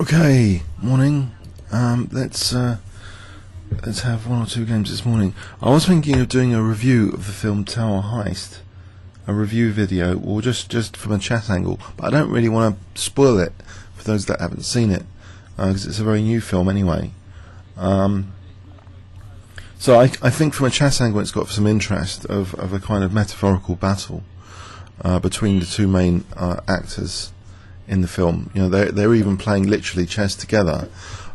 Okay, morning. Let's have one or two games this morning. I was thinking of doing a review of the film Tower Heist, a review video, or just from a chat angle. But I don't really want to spoil it for those that haven't seen it, because it's a very new film anyway. So I think from a chat angle, it's got some interest of a kind of metaphorical battle between the two main actors in the film. You know, they're even playing literally chess together,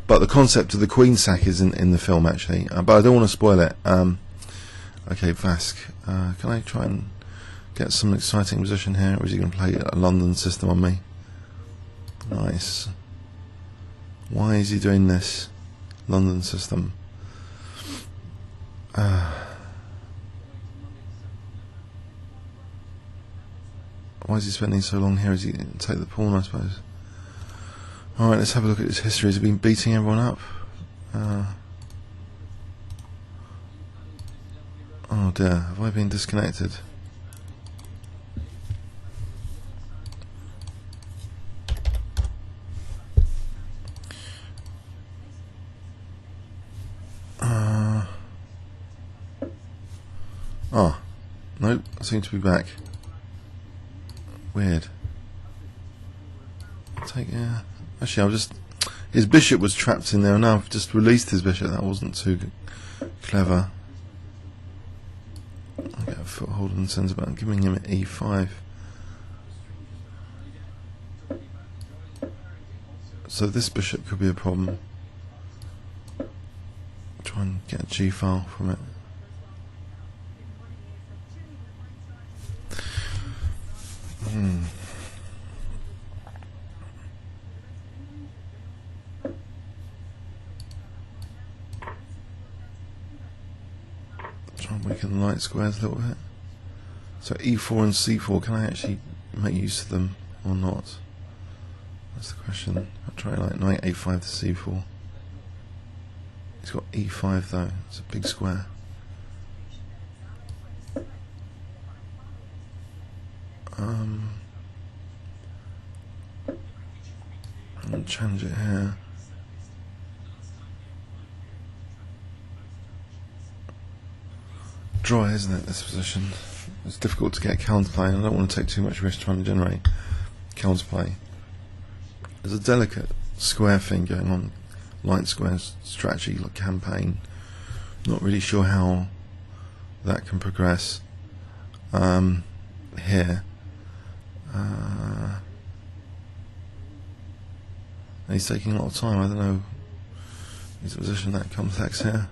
but the concept of the queen sack is in the film actually, but I don't want to spoil it. Okay, Vaske, can I try and get some exciting position here, or is he going to play a London system on me? Nice. Why is he doing this London system? Why is he spending so long here? Is he going to take the pawn, I suppose? Alright, let's have a look at his history. Has he been beating everyone up? Oh dear, have I been disconnected? Oh, nope, I seem to be back. Weird. Actually, I'll just. His bishop was trapped in there, and now I've just released his bishop. That wasn't too clever. I get a foothold and sends about giving him an e5. So this bishop could be a problem. Try and get a g file from it. Try and weaken the light squares a little bit. So e4 and c4, can I actually make use of them or not? That's the question. I'll try like knight a5 to c4. He's got e5 though, it's a big square. I'll change it here. Dry, isn't it, this position? It's difficult to get counterplay, and I don't want to take too much risk trying to generate counterplay. There's a delicate square thing going on, light squares strategy, like campaign. Not really sure how that can progress here. And he's taking a lot of time. I don't know. He's a position that complex here.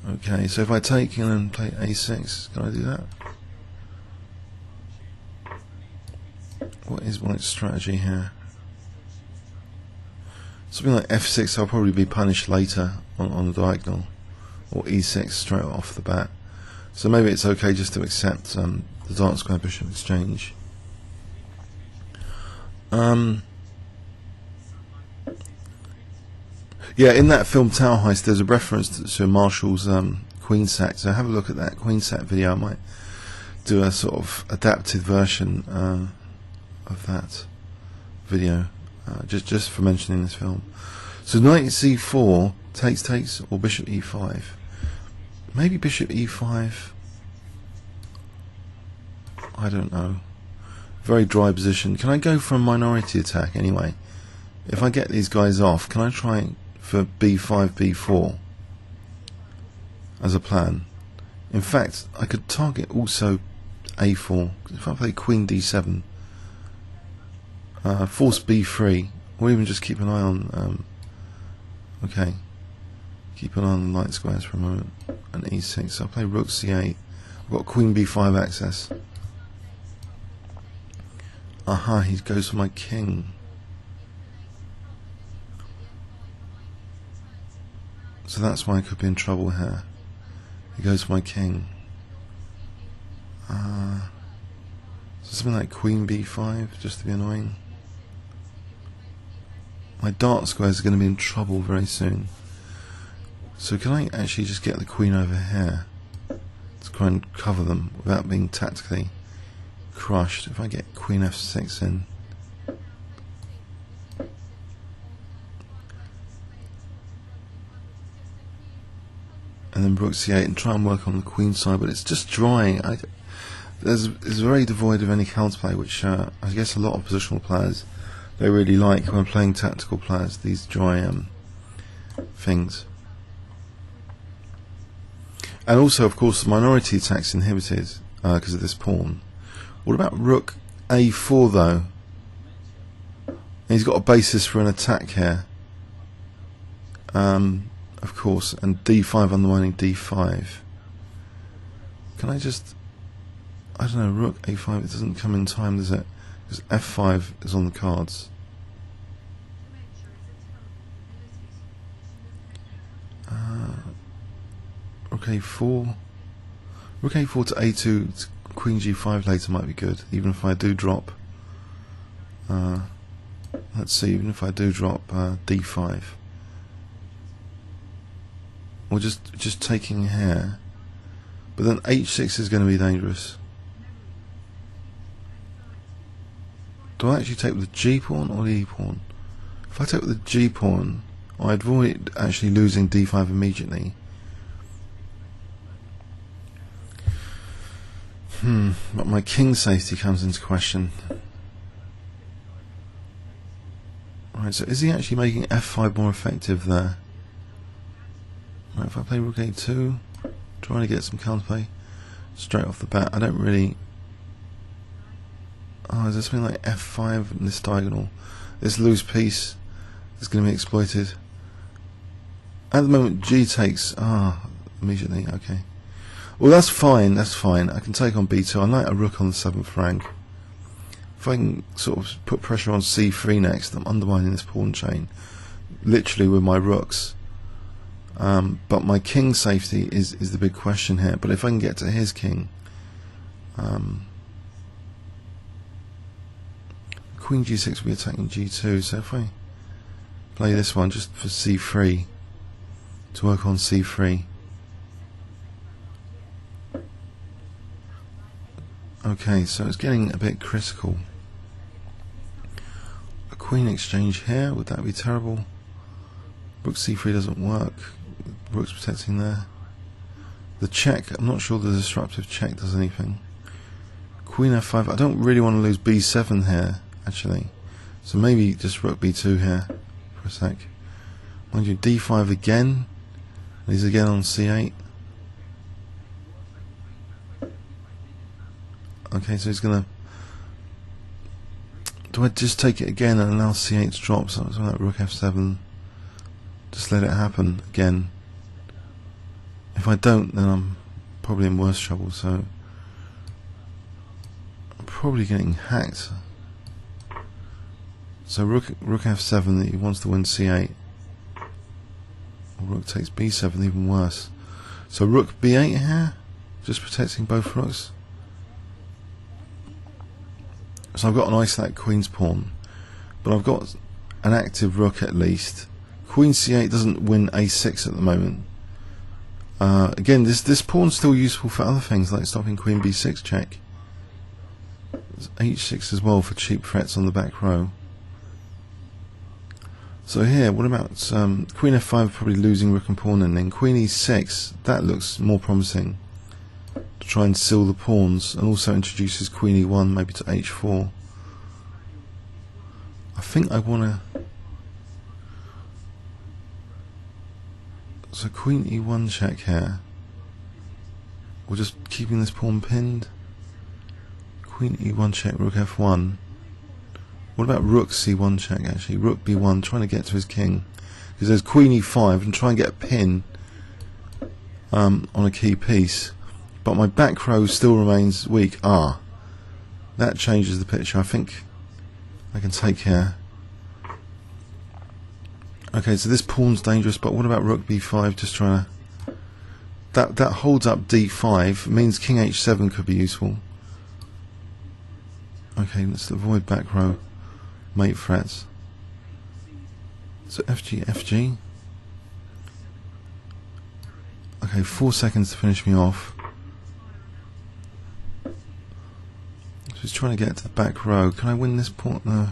Okay, so if I take in and play a6, can I do that? What is White's strategy here? Something like f6 I'll probably be punished later on the diagonal, or e6 straight off the bat. So maybe it's okay just to accept the dark square bishop exchange. Yeah, in that film Tower Heist, there's a reference to Marshall's queen sack. So have a look at that queen sack video. I might do a sort of adapted version of that video, just for mentioning this film. So knight c4 takes, or bishop e5. Maybe bishop e5. I don't know. Very dry position. Can I go for a minority attack anyway? If I get these guys off, can I try for b5, b4 as a plan? In fact, I could target also a4. If I play queen d7, force b3, or even just keep an eye on okay, keep an eye on the light squares for a moment, and e6. So I'll play rook c8. I've got queen b5 access. Aha, he goes for my king. So that's why I could be in trouble here. He goes for my king. So something like queen b5, just to be annoying. My dark squares are going to be in trouble very soon. So can I actually just get the queen over here to try and cover them without being tactically crushed? If I get queen f6 in, and then rook c8 and try and work on the queen side, but it's just dry. It's very devoid of any counterplay, which I guess a lot of positional players, they really like when playing tactical players, these dry things. And also, of course, the minority attack's inhibited because of this pawn. What about rook a4 though? He's got a basis for an attack here, of course, and d5 undermining d5. Can I just, I don't know, rook a5, it doesn't come in time, does it? Because f5 is on the cards. Rook a4. Rook a4 to a2, queen g5 later might be good, even if I do drop. Let's see, even if I do drop d5. Or just taking here. But then h6 is going to be dangerous. Do I actually take with the g pawn or the e pawn? If I take with the g pawn, I avoid actually losing d5 immediately. But my king safety comes into question. Right, so is he actually making f5 more effective there? Right, if I play rook a2, trying to get some counterplay straight off the bat, I don't really... Oh, is there something like f5 in this diagonal? This loose piece is going to be exploited. At the moment, g takes... immediately, okay. Well, that's fine, that's fine. I can take on b2. I like a rook on the 7th rank. If I can sort of put pressure on c3 next, I'm undermining this pawn chain, literally with my rooks. But my king safety is the big question here. But if I can get to his king, queen g6 will be attacking g2. So if I play this one just for c3 to work on c3. Okay, so it's getting a bit critical. A queen exchange here, would that be terrible? Rook c3 doesn't work. Rook's protecting there. The check, I'm not sure the disruptive check does anything. Queen f5, I don't really want to lose b7 here, actually. So maybe just rook b2 here for a sec. Mind you, d5 again. He's again on c8. Okay, so he's gonna... Do I just take it again and allow c8 to drop? Something like rook f7. Just let it happen again. If I don't, then I'm probably in worse trouble, so... I'm probably getting hacked. So rook f7, he wants to win c8. Or rook takes b7, even worse. So rook b8 here, just protecting both rooks. So I've got an isolate queen's pawn, but I've got an active rook at least. Queen c8 doesn't win a6 at the moment. Again, this pawn's still useful for other things, like stopping queen b6 check. There's h6 as well for cheap threats on the back row. So here, what about queen f5 probably losing rook and pawn ending. Queen e6, that looks more promising. To try and seal the pawns, and also introduces queen e1 maybe to h4. I think I want to... So queen e1 check here. We're just keeping this pawn pinned. Queen e1 check, rook f1. What about rook c1 check actually? Rook b1, trying to get to his king. Because there's queen e5 and try and get a pin on a key piece. But my back row still remains weak. That changes the picture. I think I can take here. Okay, so this pawn's dangerous, but what about rook b5? Just trying to... That holds up d5, means king h7 could be useful. Okay, let's avoid back row mate threats. So fg, fg. Okay, 4 seconds to finish me off. So he's trying to get to the back row. Can I win this pawn? No.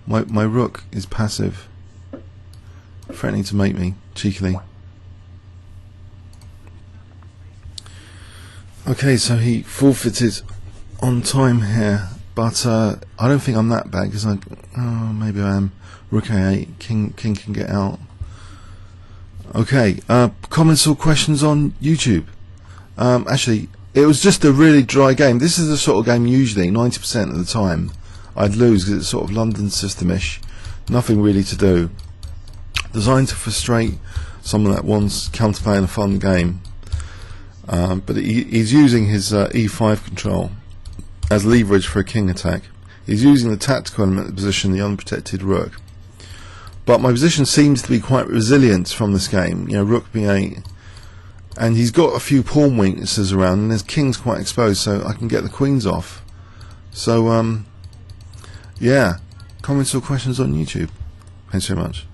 My rook is passive, threatening to mate me cheekily. Okay, so he forfeited on time here, but I don't think I'm that bad, because maybe I am. Rook A8, king can get out. Okay, comments or questions on YouTube? Actually, it was just a really dry game. This is the sort of game usually 90% of the time I'd lose, because it's sort of London system-ish, nothing really to do, designed to frustrate someone that wants counterplaying a fun game. But he's using his E5 control as leverage for a king attack. He's using the tactical element of the position, the unprotected rook. But my position seems to be quite resilient from this game. You know, rook b8, and he's got a few pawn weaknesses around, and his king's quite exposed, so I can get the queens off. So yeah, comments or questions on YouTube? Thanks very much.